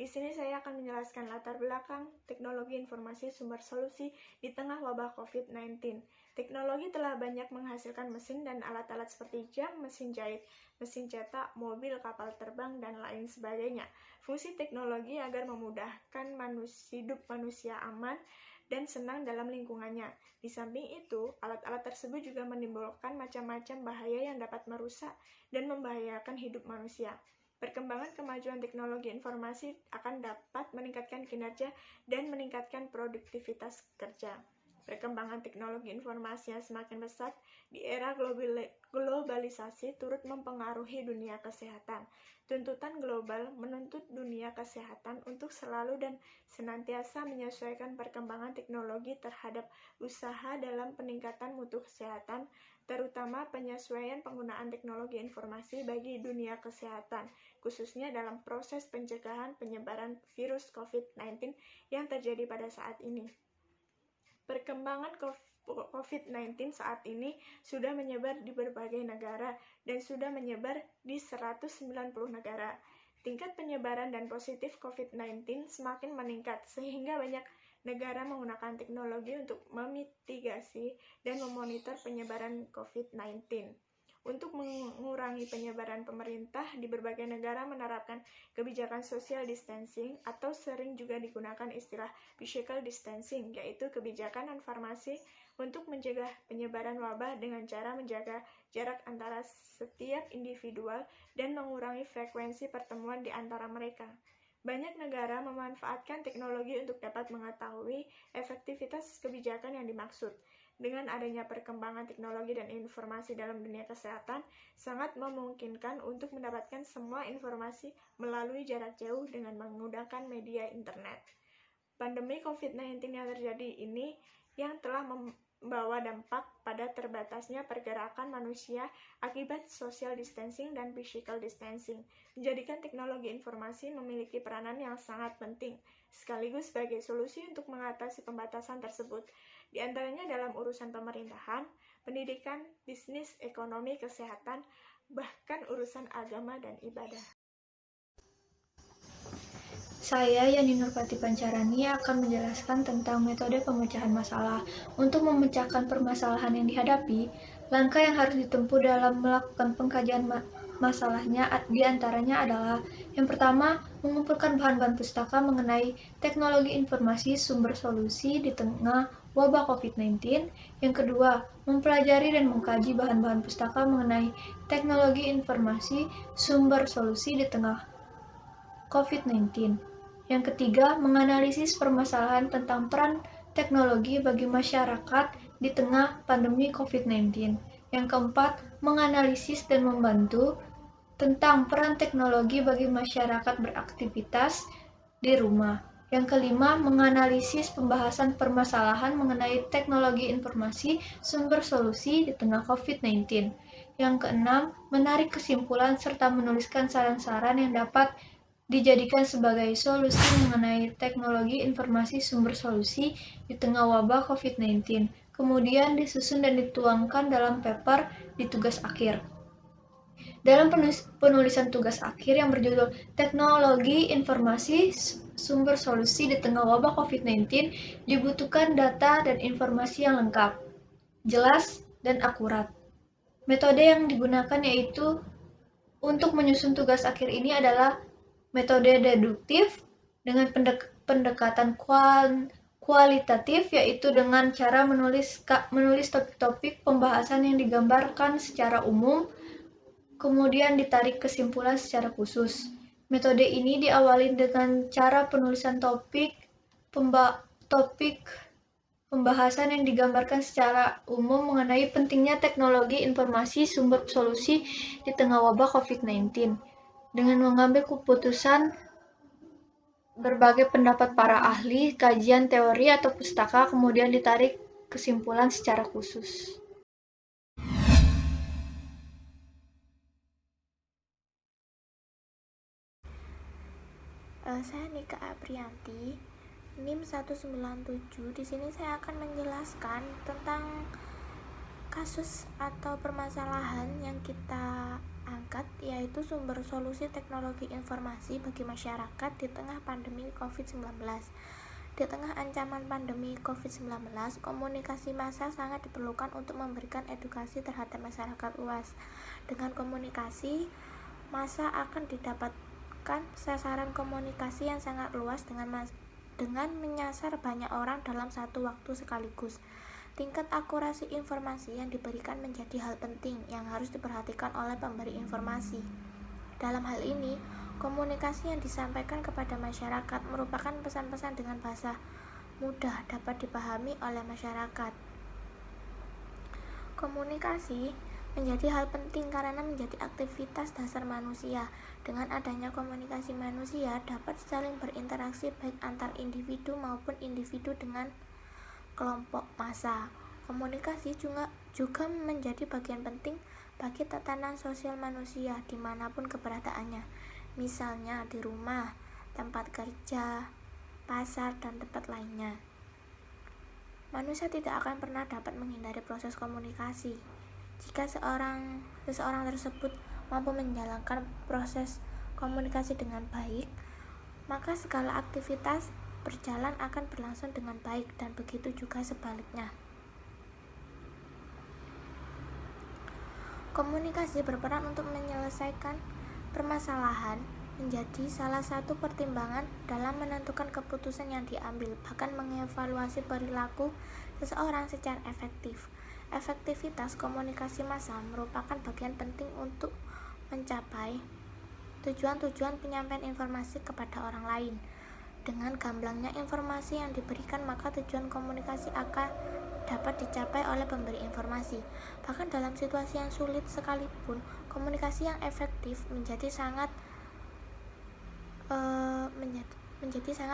Di sini saya akan menjelaskan latar belakang teknologi informasi sumber solusi di tengah wabah COVID-19. Teknologi telah banyak menghasilkan mesin dan alat-alat seperti jam, mesin jahit, mesin cetak, mobil, kapal terbang, dan lain sebagainya. Fungsi teknologi agar memudahkan hidup manusia aman dan senang dalam lingkungannya. Di samping itu, alat-alat tersebut juga menimbulkan macam-macam bahaya yang dapat merusak dan membahayakan hidup manusia. Perkembangan kemajuan teknologi informasi akan dapat meningkatkan kinerja dan meningkatkan produktivitas kerja. Perkembangan teknologi informasi yang semakin pesat di era globalisasi turut mempengaruhi dunia kesehatan. Tuntutan global menuntut dunia kesehatan untuk selalu dan senantiasa menyesuaikan perkembangan teknologi terhadap usaha dalam peningkatan mutu kesehatan, terutama penyesuaian penggunaan teknologi informasi bagi dunia kesehatan, khususnya dalam proses pencegahan penyebaran virus COVID-19 yang terjadi pada saat ini. Perkembangan COVID-19 saat ini sudah menyebar di berbagai negara dan sudah menyebar di 190 negara. Tingkat penyebaran dan positif COVID-19 semakin meningkat sehingga banyak negara menggunakan teknologi untuk memitigasi dan memonitor penyebaran COVID-19. Untuk mengurangi penyebaran, pemerintah di berbagai negara menerapkan kebijakan social distancing atau sering juga digunakan istilah physical distancing, yaitu kebijakan non-farmasi untuk mencegah penyebaran wabah dengan cara menjaga jarak antara setiap individual dan mengurangi frekuensi pertemuan di antara mereka. Banyak negara memanfaatkan teknologi untuk dapat mengetahui efektivitas kebijakan yang dimaksud. Dengan adanya perkembangan teknologi dan informasi dalam dunia kesehatan, sangat memungkinkan untuk mendapatkan semua informasi melalui jarak jauh dengan menggunakan media internet. Pandemi COVID-19 yang terjadi ini yang telah membawa dampak pada terbatasnya pergerakan manusia akibat social distancing dan physical distancing, menjadikan teknologi informasi memiliki peranan yang sangat penting, sekaligus sebagai solusi untuk mengatasi pembatasan tersebut, di antaranya dalam urusan pemerintahan, pendidikan, bisnis, ekonomi, kesehatan, bahkan urusan agama dan ibadah. Saya, Yani Nurpati Pancarani, akan menjelaskan tentang metode pemecahan masalah. Untuk memecahkan permasalahan yang dihadapi, langkah yang harus ditempuh dalam melakukan pengkajian masalahnya diantaranya adalah: yang pertama, mengumpulkan bahan-bahan pustaka mengenai teknologi informasi sumber solusi di tengah wabah COVID-19. Yang kedua, mempelajari dan mengkaji bahan-bahan pustaka mengenai teknologi informasi sumber solusi di tengah COVID-19. Yang ketiga, menganalisis permasalahan tentang peran teknologi bagi masyarakat di tengah pandemi COVID-19. Yang keempat, menganalisis dan membantu tentang peran teknologi bagi masyarakat beraktivitas di rumah. Yang kelima, menganalisis pembahasan permasalahan mengenai teknologi informasi sumber solusi di tengah COVID-19. Yang keenam, menarik kesimpulan serta menuliskan saran-saran yang dapat dijadikan sebagai solusi mengenai teknologi informasi sumber solusi di tengah wabah COVID-19. Kemudian disusun dan dituangkan dalam paper di tugas akhir. Dalam penulisan tugas akhir yang berjudul Teknologi Informasi Sumber Solusi di Tengah Wabah COVID-19, dibutuhkan data dan informasi yang lengkap, jelas, dan akurat. Metode yang digunakan yaitu untuk menyusun tugas akhir ini adalah metode deduktif dengan pendekatan kualitatif, yaitu dengan cara menulis topik-topik pembahasan yang digambarkan secara umum, kemudian ditarik kesimpulan secara khusus. Metode ini diawali dengan cara penulisan topik pembahasan yang digambarkan secara umum mengenai pentingnya teknologi informasi sumber solusi di tengah wabah COVID-19. Dengan mengambil keputusan berbagai pendapat para ahli, kajian teori atau pustaka, kemudian ditarik kesimpulan secara khusus. Saya Nika Aprianti, NIM 197. Di sini saya akan menjelaskan tentang Kasus atau permasalahan yang kita angkat yaitu sumber solusi teknologi informasi bagi masyarakat di tengah pandemi COVID-19. Di tengah ancaman pandemi COVID-19, komunikasi massa sangat diperlukan untuk memberikan edukasi terhadap masyarakat luas. Dengan komunikasi, massa akan didapatkan sasaran komunikasi yang sangat luas dengan menyasar banyak orang dalam satu waktu sekaligus. Tingkat akurasi informasi yang diberikan menjadi hal penting yang harus diperhatikan oleh pemberi informasi. Dalam hal ini, komunikasi yang disampaikan kepada masyarakat merupakan pesan-pesan dengan bahasa mudah dapat dipahami oleh masyarakat. Komunikasi menjadi hal penting karena menjadi aktivitas dasar manusia. Dengan adanya komunikasi, manusia dapat saling berinteraksi baik antar individu maupun individu dengan kelompok massa. Komunikasi juga menjadi bagian penting bagi tatanan sosial manusia dimanapun keberadaannya, misalnya di rumah, tempat kerja, pasar, dan tempat lainnya. Manusia tidak akan pernah dapat menghindari proses komunikasi. Jika seseorang tersebut mampu menjalankan proses komunikasi dengan baik, maka segala aktivitas berjalan akan berlangsung dengan baik, dan begitu juga sebaliknya. Komunikasi berperan untuk menyelesaikan permasalahan, menjadi salah satu pertimbangan dalam menentukan keputusan yang diambil, bahkan mengevaluasi perilaku seseorang secara efektif. Efektivitas komunikasi massa merupakan bagian penting untuk mencapai tujuan-tujuan penyampaian informasi kepada orang lain. Dengan gamblangnya informasi yang diberikan, maka tujuan komunikasi akan dapat dicapai oleh pemberi informasi. Bahkan dalam situasi yang sulit sekalipun, komunikasi yang efektif menjadi sangat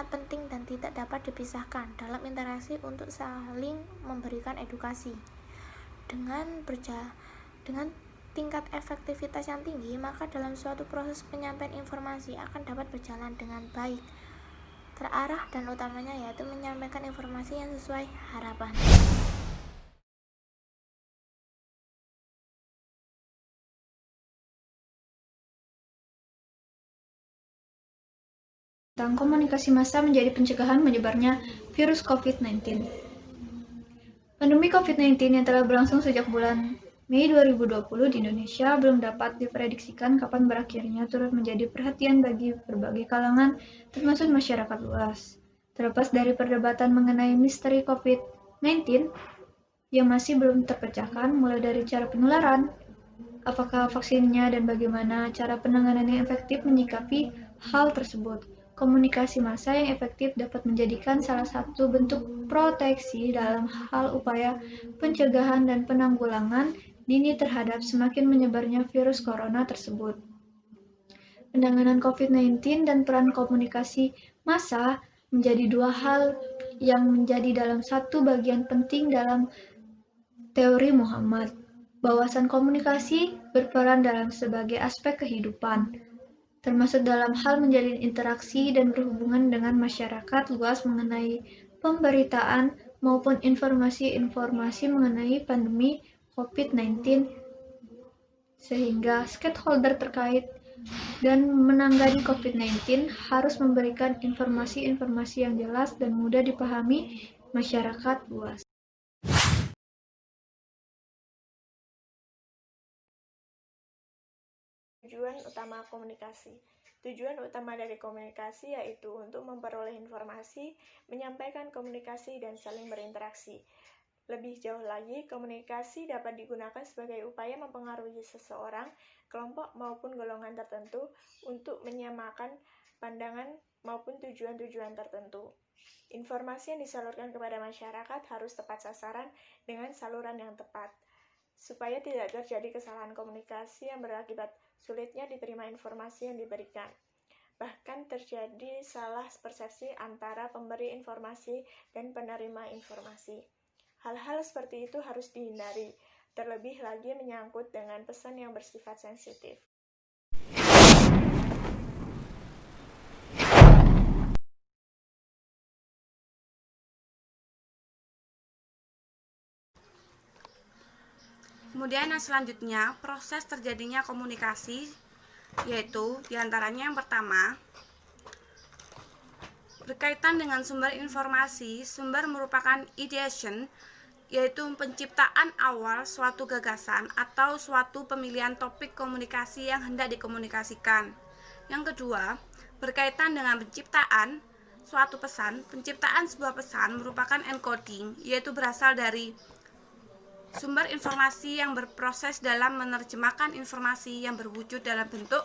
penting dan tidak dapat dipisahkan dalam interaksi untuk saling memberikan edukasi. Dengan tingkat efektivitas yang tinggi, maka dalam suatu proses penyampaian informasi akan dapat berjalan dengan baik, terarah, dan utamanya yaitu menyampaikan informasi yang sesuai harapan. Tentang komunikasi massa menjadi pencegahan menyebarnya virus COVID-19. Pandemi COVID-19 yang telah berlangsung sejak bulan Mei 2020 di Indonesia belum dapat diprediksikan kapan berakhirnya, turut menjadi perhatian bagi berbagai kalangan, termasuk masyarakat luas. Terlepas dari perdebatan mengenai misteri COVID-19 yang masih belum terpecahkan, mulai dari cara penularan, apakah vaksinnya, dan bagaimana cara penanganan yang efektif menyikapi hal tersebut. Komunikasi massa yang efektif dapat menjadikan salah satu bentuk proteksi dalam hal upaya pencegahan dan penanggulangan dini terhadap semakin menyebarnya virus corona tersebut. Penanganan COVID-19 dan peran komunikasi massa menjadi dua hal yang menjadi dalam satu bagian penting dalam teori Muhammad. Wawasan komunikasi berperan dalam sebagai aspek kehidupan, termasuk dalam hal menjalin interaksi dan berhubungan dengan masyarakat luas mengenai pemberitaan maupun informasi-informasi mengenai pandemi COVID-19, sehingga stakeholder terkait dan menangani COVID-19 harus memberikan informasi-informasi yang jelas dan mudah dipahami masyarakat luas. Tujuan utama komunikasi. Tujuan utama dari komunikasi yaitu untuk memperoleh informasi, menyampaikan komunikasi, dan saling berinteraksi. Lebih jauh lagi, komunikasi dapat digunakan sebagai upaya mempengaruhi seseorang, kelompok, maupun golongan tertentu untuk menyamakan pandangan maupun tujuan-tujuan tertentu. Informasi yang disalurkan kepada masyarakat harus tepat sasaran dengan saluran yang tepat, supaya tidak terjadi kesalahan komunikasi yang berakibat sulitnya diterima informasi yang diberikan. Bahkan terjadi salah persepsi antara pemberi informasi dan penerima informasi. Hal-hal seperti itu harus dihindari, terlebih lagi menyangkut dengan pesan yang bersifat sensitif. Kemudian yang selanjutnya, proses terjadinya komunikasi, yaitu diantaranya yang pertama, berkaitan dengan sumber informasi. Sumber merupakan ideation, yaitu penciptaan awal suatu gagasan atau suatu pemilihan topik komunikasi yang hendak dikomunikasikan. Yang kedua, berkaitan dengan penciptaan suatu pesan. Penciptaan sebuah pesan merupakan encoding, yaitu berasal dari sumber informasi yang berproses dalam menerjemahkan informasi yang berwujud dalam bentuk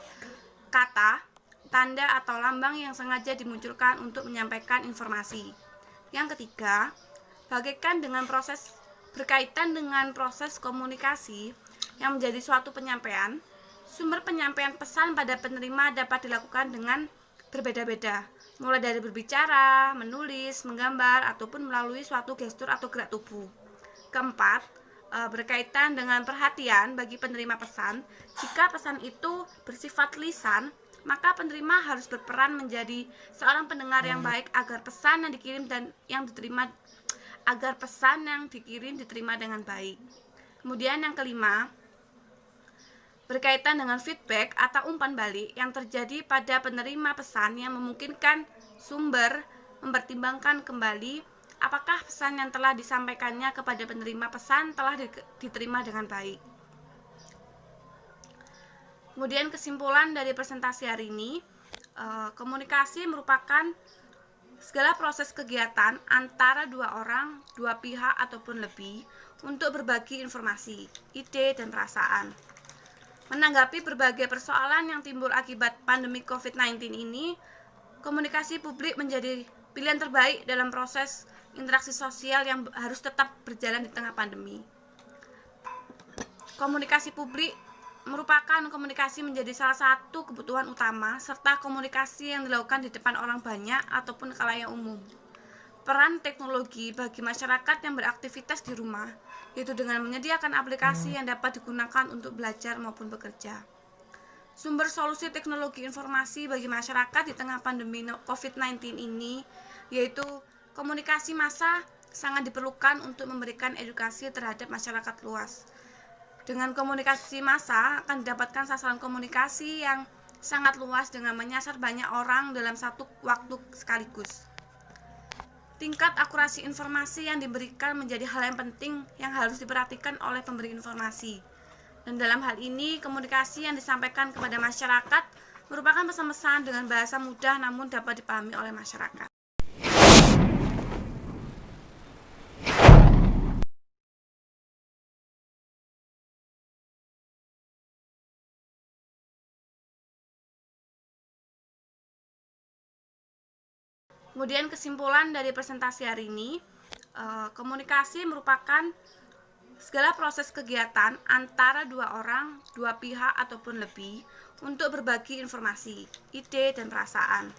kata, tanda, atau lambang yang sengaja dimunculkan untuk menyampaikan informasi. Yang ketiga, berkaitan dengan proses komunikasi yang menjadi suatu penyampaian. Sumber penyampaian pesan pada penerima dapat dilakukan dengan berbeda-beda, mulai dari berbicara, menulis, menggambar, ataupun melalui suatu gestur atau gerak tubuh. Keempat, berkaitan dengan perhatian bagi penerima pesan. Jika pesan itu bersifat lisan, maka penerima harus berperan menjadi seorang pendengar yang baik agar pesan yang dikirim diterima dengan baik. Kemudian yang kelima, berkaitan dengan feedback atau umpan balik yang terjadi pada penerima pesan yang memungkinkan sumber mempertimbangkan kembali apakah pesan yang telah disampaikannya kepada penerima pesan telah diterima dengan baik. Kemudian kesimpulan dari presentasi hari ini, komunikasi merupakan segala proses kegiatan antara dua orang, dua pihak ataupun lebih untuk berbagi informasi, ide, dan perasaan. Menanggapi berbagai persoalan yang timbul akibat pandemi COVID-19 ini, komunikasi publik menjadi pilihan terbaik dalam proses interaksi sosial yang harus tetap berjalan di tengah pandemi. Komunikasi publik merupakan komunikasi menjadi salah satu kebutuhan utama, serta komunikasi yang dilakukan di depan orang banyak ataupun khalayak umum. Peran teknologi bagi masyarakat yang beraktivitas di rumah, yaitu dengan menyediakan aplikasi yang dapat digunakan untuk belajar maupun bekerja. Sumber solusi teknologi informasi bagi masyarakat di tengah pandemi COVID-19 ini, yaitu komunikasi massa, sangat diperlukan untuk memberikan edukasi terhadap masyarakat luas. Dengan komunikasi massa akan didapatkan sasaran komunikasi yang sangat luas dengan menyasar banyak orang dalam satu waktu sekaligus. Tingkat akurasi informasi yang diberikan menjadi hal yang penting yang harus diperhatikan oleh pemberi informasi. Dan dalam hal ini, komunikasi yang disampaikan kepada masyarakat merupakan pesan-pesan dengan bahasa mudah namun dapat dipahami oleh masyarakat. Kemudian kesimpulan dari presentasi hari ini, komunikasi merupakan segala proses kegiatan antara dua orang, dua pihak ataupun lebih untuk berbagi informasi, ide, dan perasaan.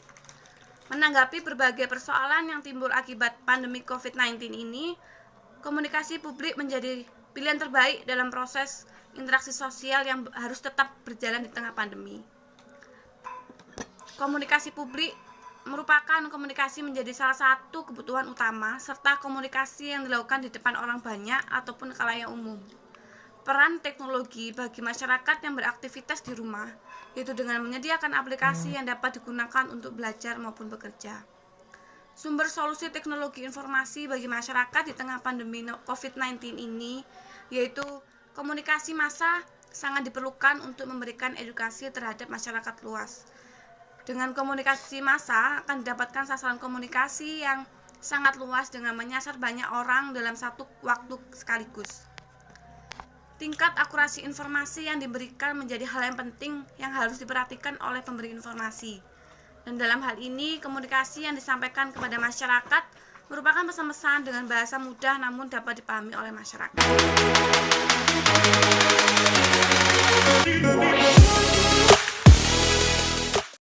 Menanggapi berbagai persoalan yang timbul akibat pandemi COVID-19 ini, komunikasi publik menjadi pilihan terbaik dalam proses interaksi sosial yang harus tetap berjalan di tengah pandemi. Komunikasi publik merupakan komunikasi menjadi salah satu kebutuhan utama, serta komunikasi yang dilakukan di depan orang banyak ataupun khalayak umum. Peran teknologi bagi masyarakat yang beraktivitas di rumah, yaitu dengan menyediakan aplikasi yang dapat digunakan untuk belajar maupun bekerja. Sumber solusi teknologi informasi bagi masyarakat di tengah pandemi COVID-19 ini, yaitu komunikasi massa, sangat diperlukan untuk memberikan edukasi terhadap masyarakat luas. Dengan komunikasi massa akan didapatkan sasaran komunikasi yang sangat luas dengan menyasar banyak orang dalam satu waktu sekaligus. Tingkat akurasi informasi yang diberikan menjadi hal yang penting yang harus diperhatikan oleh pemberi informasi. Dan dalam hal ini, komunikasi yang disampaikan kepada masyarakat merupakan pesan-pesan dengan bahasa mudah namun dapat dipahami oleh masyarakat.